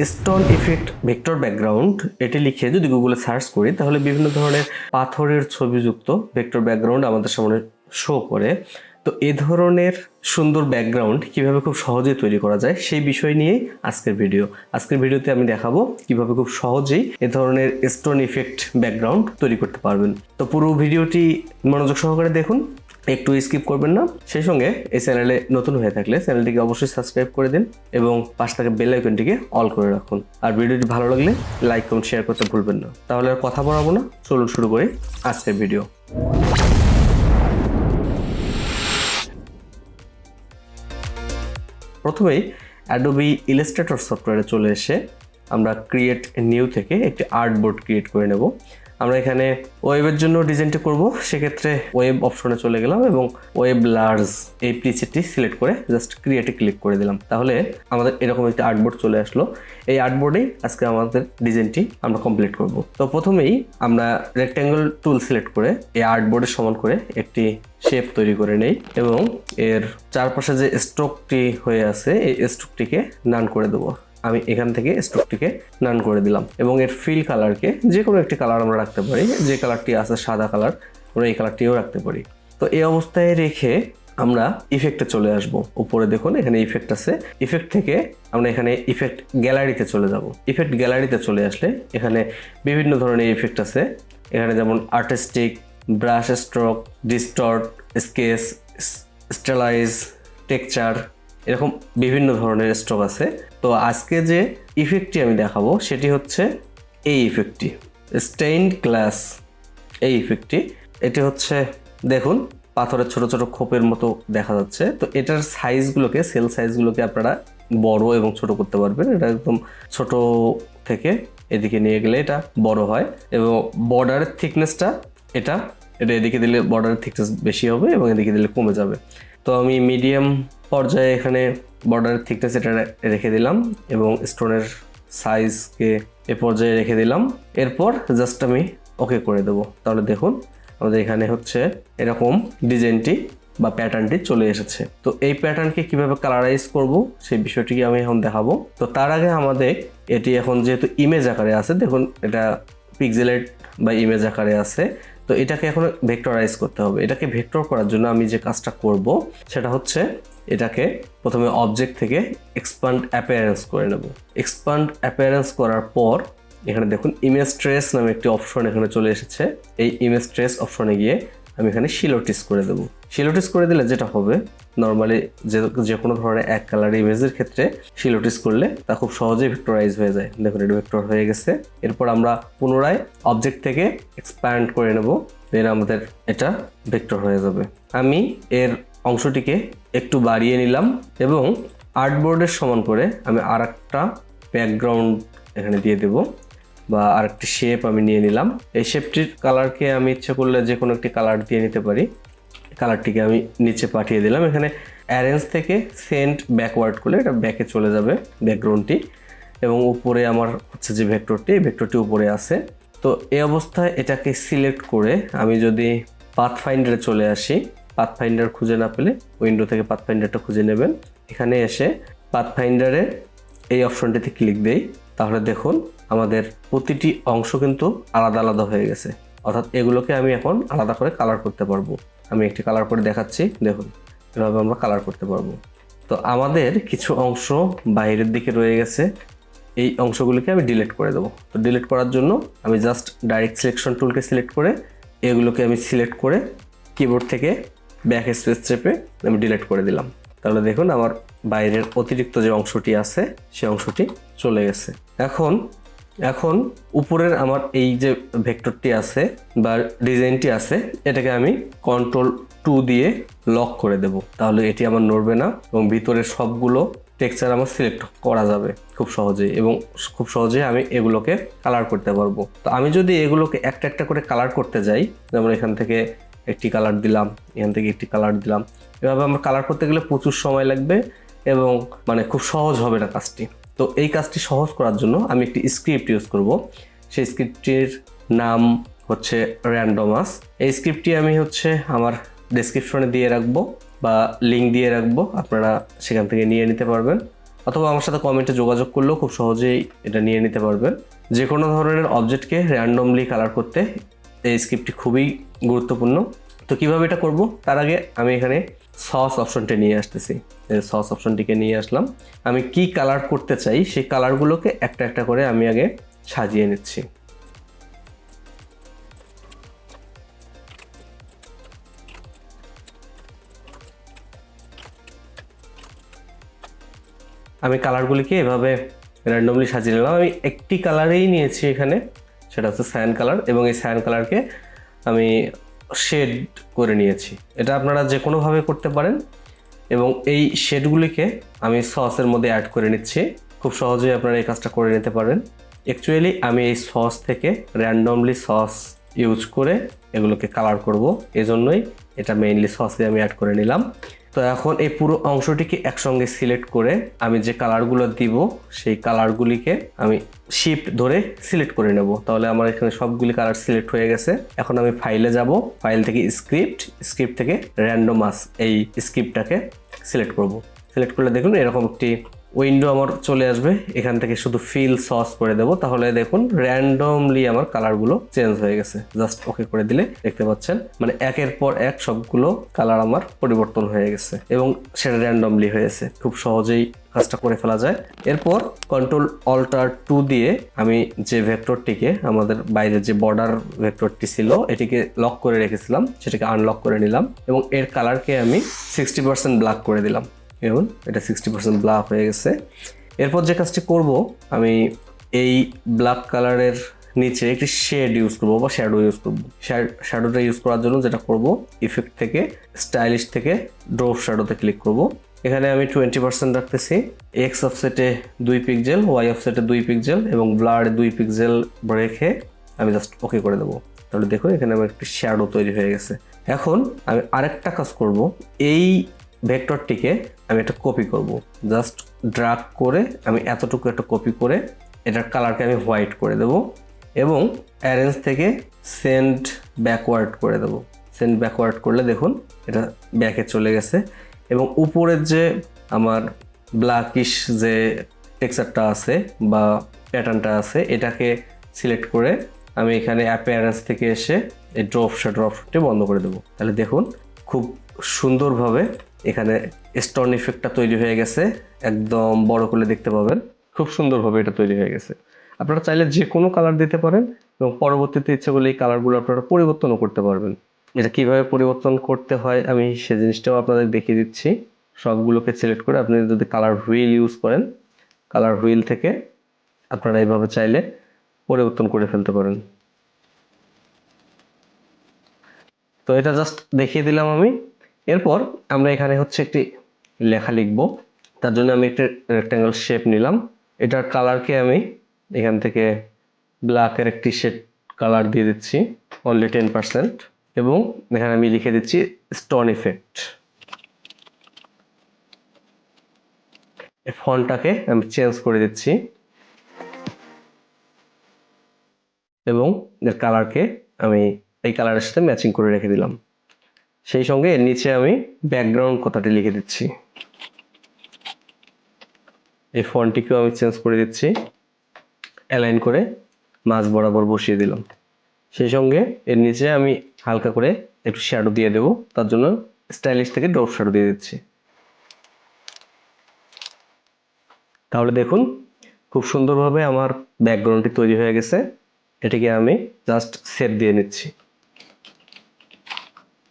Stone effect vector background এটি লিখে যদি গুগলে সার্চ করি তাহলে বিভিন্ন ধরনের পাথরের ছবিযুক্ত ভেক্টর ব্যাকগ্রাউন্ড আমাদের সামনে শো করে। তো এ ধরনের সুন্দর ব্যাকগ্রাউন্ড কিভাবে খুব সহজেই তৈরি করা যায় সেই বিষয় নিয়েই আজকের ভিডিওতে আমি দেখাবো কিভাবে খুব সহজেই এ ধরনের স্টোন ইফেক্ট ব্যাকগ্রাউন্ড তৈরি করতে পারবেন। তো পুরো ভিডিওটি মনোযোগ সহকারে দেখুন, একটু স্কিপ করবেন না। সেই সঙ্গে এই চ্যানেলে নতুন হয়ে থাকলে চ্যানেলটিকে অবশ্যই সাবস্ক্রাইব করে দিন এবং পাশে থাকা বেল আইকনটিকে অল করে রাখুন। আর ভিডিওটি ভালো লাগলে লাইক কমেন্ট শেয়ার করতে ভুলবেন না। তাহলে আর কথা বাড়াবো না, চলুন শুরু করি আজকের ভিডিও। প্রথমেই অ্যাডোবি ইলাস্ট্রেটর সফটওয়্যারে চলে এসে আমরা ক্রিয়েট নিউ থেকে একটি আর্টবোর্ড ক্রিয়েট করে নেব। আমরা এখানে ওয়েবের জন্য ডিজাইনটা করব, সেক্ষেত্রে ওয়েব অপশনে চলে গেলাম এবং ওয়েব লার্জ এই প্রিসেটটি সিলেক্ট করে জাস্ট ক্রিয়েটে ক্লিক করে দিলাম। তাহলে আমাদের এরকম একটি আর্টবোর্ড চলে আসলো। এই আর্টবোর্ডেই আজকে আমাদের ডিজাইনটি আমরা কমপ্লিট করব। তো প্রথমেই আমরা রেক্ট্যাঙ্গেল টুল সিলেক্ট করে এই আর্টবোর্ডের সমান করে একটি শেপ তৈরি করে নেই এবং এর চারপাশে যে স্ট্রোকটি হয়ে আছে এই স্ট্রোকটিকে নান করে দেবো। আমি এখান থেকে স্ট্রোকটিকে নান করে দিলাম এবং এর ফিল কালারকে যে কোনো একটি কালার আমরা রাখতে পারি। যে কালারটি আছে সাদা কালার, আমরা এই কালারটিও রাখতে পারি। তো এই অবস্থায় রেখে আমরা ইফেক্টে চলে আসব। উপরে দেখুন এখানে ইফেক্ট আছে, ইফেক্ট থেকে আমরা এখানে ইফেক্ট গ্যালারিতে চলে যাব। ইফেক্ট গ্যালারিতে চলে আসলে এখানে বিভিন্ন ধরনের ইফেক্ট আছে। এখানে যেমন artistic, brush stroke, distort, sketch, stylise, texture, এরকম বিভিন্ন ধরনের স্ট্রোক আছে। তো আজকে যে ইফেক্টটি আমি দেখাবো সেটি হচ্ছে এই ইফেক্টটি, স্টেইনড গ্লাস। এই ইফেক্টটি এটি হচ্ছে দেখুন পাথরের ছোট ছোট খোপের মতো দেখা যাচ্ছে। তো এটার সাইজগুলোকে, সেল সাইজগুলোকে আপনারা বড় এবং ছোট করতে পারবেন। এটা একদম ছোট থেকে এদিকে নিয়ে গেলে এটা বড় হয় এবং বর্ডারের থিকনেসটা এটা এদিকে দিলে বর্ডারের থিকনেস বেশি হবে এবং এদিকে দিলে কমে যাবে। তো আমি মিডিয়াম পর্যায়ে এখানে বর্ডারের থিকনেস এটা রেখে দিলাম এবং স্টোনের সাইজকে এ পর্যায়ে রেখে দিলাম। এরপর জাস্ট আমি ওকে করে দেবো। তাহলে দেখুন আমাদের এখানে হচ্ছে এরকম ডিজাইনটি বা প্যাটার্নটি চলে এসেছে। তো এই প্যাটার্নকে কিভাবে কালারাইজ করব সেই বিষয়টিকে আমি এখন দেখাবো। তো তার আগে আমাদের এটি এখন যেহেতু ইমেজ আকারে আছে, দেখুন এটা পিক্সেলেট বা ইমেজ আকারে আছে, তো এটাকে এখন ভেক্টরাইজ করতে হবে। এটাকে ভেক্টর করার জন্য আমি যে কাজটা করব সেটা হচ্ছে এটাকে প্রথমে অবজেক্ট থেকে এক্সপান্ড অ্যাপিয়ারেন্স করে নেব। এক্সপান্ড অ্যাপিয়ারেন্স করার পর এখানে দেখুন ইমেজ ট্রেস নামে একটি অপশন এখানে চলে এসেছে। এই ইমেজ ট্রেস অপশনে গিয়ে আমি এখানে শিলোটিস করে দেবো। শিলোটিস করে দিলে যেটা হবে, নর্মালি যে কোনো ধরনের এক কালার ইমেজের ক্ষেত্রে শিলোটিস করলে তা খুব সহজেই ভেক্টরাইজ হয়ে যায়। দেখুন এটা ভেক্টর হয়ে গেছে। এরপর আমরা পুনরায় অবজেক্ট থেকে এক্সপ্যান্ড করে নেব, দেন আমাদের এটা ভেক্টর হয়ে যাবে। আমি এর অংশটিকে একটু বাড়িয়ে নিলাম এবং আর্টবোর্ডের সমান করে আমি আর একটা ব্যাকগ্রাউন্ড এখানে দিয়ে দেব বা আরেকটি শেপ আমি নিয়ে নিলাম। এই শেপটির কালারকে আমি ইচ্ছে করলে যে কোনো একটি কালার দিয়ে নিতে পারি। কালারটিকে আমি নিচে পাঠিয়ে দিলাম। এখানে অ্যারেঞ্জ থেকে সেন্ড ব্যাকওয়ার্ড করলে এটা ব্যাকে চলে যাবে ব্যাকগ্রাউন্ডটি এবং উপরে আমার হচ্ছে যে ভেক্টরটি, এই ভেক্টরটি উপরে আছে। তো এই অবস্থায় এটাকে সিলেক্ট করে আমি যদি পাথফাইন্ডারে চলে আসি, পাথফাইন্ডার খুঁজে না পেলে উইন্ডো থেকে পাথফাইন্ডারটা খুঁজে নেবেন। এখানে এসে পাথফাইন্ডারে এই অপশনটিতে ক্লিক দেই, তাহলে দেখুন আমাদের প্রতিটি অংশ কিন্তু আলাদা আলাদা হয়ে গেছে। অর্থাৎ এগুলোকে আমি এখন আলাদা করে কালার করতে পারবো। আমি একটি কালার করে দেখাচ্ছি, দেখুন এভাবে আমরা কালার করতে পারবো। তো আমাদের কিছু অংশ বাইরের দিকে রয়ে গেছে, এই অংশগুলিকে আমি ডিলিট করে দেবো। তো ডিলিট করার জন্য আমি জাস্ট ডাইরেক্ট সিলেকশন টুলকে সিলেক্ট করে এগুলোকে আমি সিলেক্ট করে কিবোর্ড থেকে ব্যাক স্পেস চেপে আমি ডিলিট করে দিলাম। তাহলে দেখুন আমার বাইরের অতিরিক্ত যে অংশটি আছে সেই অংশটি চলে গেছে। এখন উপরের আমার এই যে ভেক্টরটি আছে বা ডিজাইনটি আছে এটাকে আমি Ctrl+2 দিয়ে লক করে দেব। তাহলে এটি আমার নড়বে না এবং ভিতরের সবগুলো টেক্সচার আমার সিলেক্ট করা যাবে খুব সহজেই এবং খুব সহজেই আমি এগুলোকে কালার করতে পারবো। তো আমি যদি এগুলোকে একটা একটা করে কালার করতে যাই, যেমন এখান থেকে একটি কালার দিলাম, এখান থেকে একটি কালার দিলাম, এভাবে আমার কালার করতে গেলে প্রচুর সময় লাগবে এবং খুব সহজ হবে না কাজটি। তো এই কাজটি সহজ করার জন্য আমি একটি স্ক্রিপ্ট ইউজ করব। সেই স্ক্রিপ্টটির নাম হচ্ছে র্যান্ডমাস। এই স্ক্রিপ্টটি আমি আমার ডেসক্রিপশনে দিয়ে রাখবো বা লিঙ্ক দিয়ে রাখবো, আপনারা সেখান থেকে নিয়ে নিতে পারবেন। অথবা আমার সাথে কমেন্টে যোগাযোগ করলেও খুব সহজেই এটা নিয়ে নিতে পারবেন। যে কোনো ধরনের অবজেক্টকে র্যান্ডমলি কালার করতে এই স্ক্রিপ্টটি খুবই গুরুত্বপূর্ণ। তো কিভাবে এটা করব, তার আগে আমি এখানে সস অপশনটি নিয়ে আসতেছি। সস অপশনটিকে নিয়ে আসলাম। আমি কি কালার করতে চাই সেই কালারগুলোকে একটা একটা করে আমি আগে সাজিয়ে নিচ্ছি। আমি কালারগুলিকে এভাবে র্যান্ডমলি সাজিয়ে নিলাম। আমি একটি কালারেই নিয়েছি এখানে, সেটা হচ্ছে সায়ান কালার, এবং এই সায়ান কালারকে আমি শেড করে নিয়েছি। এটা আপনারা যে কোনোভাবে করতে পারেন, এবং এই শেডগুলিকে আমি সসের মধ্যে অ্যাড করে নিচ্ছি। খুব সহজেই আপনারা এই কাজটা করে নিতে পারেন। অ্যাকচুয়ালি আমি এই সস থেকে র্যান্ডমলি সস ইউজ করে এগুলোকে কালার করব, এজন্যই এটা মেইনলি সসে আমি অ্যাড করে নিলাম। তো এখন এই পুরো অংশটিকে একসঙ্গে সিলেক্ট করে আমি যে কালারগুলো দিব সেই কালারগুলিকে আমি শিফট ধরে সিলেক্ট করে নেব। তাহলে আমার এখানে সবগুলি কালার সিলেক্ট হয়ে গেছে। এখন আমি ফাইলে যাব, ফাইল থেকে স্ক্রিপ্ট থেকে র্যান্ডমাস এই স্ক্রিপ্টটাকে সিলেক্ট করব। সিলেক্ট করলে দেখুন এরকম একটি উইন্ডো আমার চলে আসবে। এখান থেকে শুধু ফিল সস করে দেব, তাহলে দেখুন র্যান্ডমলি আমার কালারগুলো চেঞ্জ হয়ে গেছে। জাস্ট ওকে করে দিলে দেখতে পাচ্ছেন মানে একের পর এক সবগুলো কালার আমার পরিবর্তন হয়ে গেছে এবং সেটা র্যান্ডমলি হয়েছে। খুব সহজেই কাজটা করে ফেলা যায়। এরপর Ctrl-Alt-2 দিয়ে আমি যে ভেক্টরটিকে আমাদের বাইরে যে বর্ডার ভেক্টরটি ছিল এটিকে লক করে রেখেছিলাম সেটাকে আনলক করে নিলাম এবং এর কালারকে আমি 60% ব্ল্যাক করে দিলাম। দেখুন এটা 60% ব্ল্যাক হয়ে গেছে। এরপর যে কাজটি করব, আমি এই ব্ল্যাক কালারের নিচে একটি শেড ইউজ করবো বা শ্যাডো ইউজ করবো। শ্যাডোটা ইউজ করার জন্য যেটা করব, ইফেক্ট থেকে স্টাইলিশ থেকে ড্রপ শ্যাডোতে ক্লিক করব। এখানে আমি 20% রাখতেছি। এক্স অফসেটে 2 পিক্সেল, ওয়াই অফসেটে 2 পিক্সেল এবং ব্লারে 2 পিক্সেল রেখে আমি জাস্ট ওকে করে দেবো। তাহলে দেখুন এখানে আমার একটি শ্যাডো তৈরি হয়ে গেছে। এখন আমি আরেকটা কাজ করব, এই ভেক্টরটিকে আমি একটা কপি করব। জাস্ট ড্র্যাগ করে আমি এতটুকু একটা কপি করে এটার কালারকে আমি হোয়াইট করে দেব এবং অ্যারেঞ্জ থেকে সেন্ড ব্যাকওয়ার্ড করে দেব। সেন্ড ব্যাকওয়ার্ড করলে দেখুন এটা ব্যাকে চলে গেছে এবং উপরের যে আমার ব্ল্যাকিশ যে টেক্সচারটা আছে বা প্যাটার্নটা আছে এটাকে সিলেক্ট করে আমি এখানে অ্যাপিয়ারেন্স থেকে এসে এই ড্রপটি বন্ধ করে দেবো। তাহলে দেখুন খুব সুন্দরভাবে এখানে স্টোন ইফেক্টটা তৈরি হয়ে গেছে। একদম বড় করে দেখতে পাবেন, খুব সুন্দরভাবে এটা তৈরি হয়ে গেছে। আপনারা চাইলে যে কোনো কালার দিতে পারেন এবং পরবর্তীতে ইচ্ছে করলে এই কালারগুলো আপনারা পরিবর্তনও করতে পারবেন। এটা কিভাবে পরিবর্তন করতে হয় আমি সে জিনিসটাও আপনাদের দেখিয়ে দিচ্ছি। সবগুলোকে সিলেক্ট করে আপনি যদি কালার হুইল ইউজ করেন, কালার হুইল থেকে আপনারা এইভাবে চাইলে পরিবর্তন করে ফেলতে পারেন। তো এটা জাস্ট দেখিয়ে দিলাম আমি। এরপর আমরা এখানে হচ্ছে একটি লেখা লিখব। তার জন্য আমি একটা রেক্ট্যাঙ্গেল শেপ নিলাম। এটার কালারকে আমি এখান থেকে ব্ল্যাকের একটি শেড কালার দিয়ে দিচ্ছি অনলি 10% এবং এখানে আমি লিখে দিচ্ছি স্টোন ইফেক্ট। এই ফন্টটাকে আমি চেঞ্জ করে দিচ্ছি এবং এর কালারকে আমি এই কালারের সাথে ম্যাচিং করে রেখে দিলাম। সেই সঙ্গে এর নিচে আমি ব্যাকগ্রাউন্ড কথাটি লিখে দিচ্ছি। এই ফন্টটিকেও আমি চেঞ্জ করে দিচ্ছি, অ্যালাইন করে মাঝ বরাবর বসিয়ে দিলাম। সেই সঙ্গে এর নিচে আমি হালকা করে একটু শ্যাডো দিয়ে দেব, তার জন্য স্টাইলিশ থেকে ড্রপ শ্যাডো দিয়ে দিচ্ছি। তাহলে দেখুন খুব সুন্দরভাবে আমার ব্যাকগ্রাউন্ডটি তৈরি হয়ে গেছে। এটিকে আমি জাস্ট সেভ দিয়ে নিচ্ছি।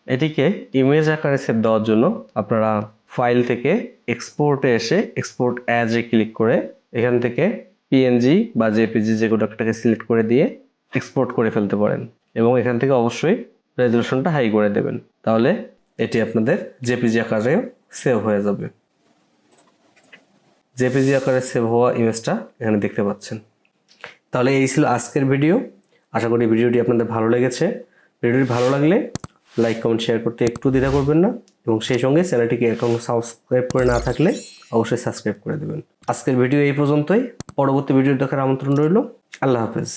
এটিকে ইমেজ আকারে সেভ দেওয়ার জন্য আপনারা ফাইল থেকে এক্সপোর্টে এসে এক্সপোর্ট অ্যাজ এ ক্লিক করে এখান থেকে পিএনজি বা জেপিজি যে কোনো একটাকে সিলেক্ট করে দিয়ে এক্সপোর্ট করে ফেলতে পারেন এবং এখান থেকে অবশ্যই রেজলিউশনটা হাই করে দেবেন, তাহলে এটি আপনাদের জেপিজি আকারেও সেভ হয়ে যাবে। জেপিজি আকারে সেভ হওয়া ইমেজটা এখানে দেখতে পাচ্ছেন। তাহলে এই ছিল আজকের ভিডিও। আশা করি ভিডিওটি আপনাদের ভালো লেগেছে। ভিডিওটি ভালো লাগলে লাইক কমেন্ট শেয়ার করতে একটু দ্বিধা করবেন না এবং সেই সঙ্গে চ্যানেলটিকে এখনও সাবস্ক্রাইব করে না থাকলে অবশ্যই সাবস্ক্রাইব করে দেবেন। আজকের ভিডিও এই পর্যন্তই। পরবর্তী ভিডিও দেখার আমন্ত্রণ রইল। আল্লাহ হাফেজ।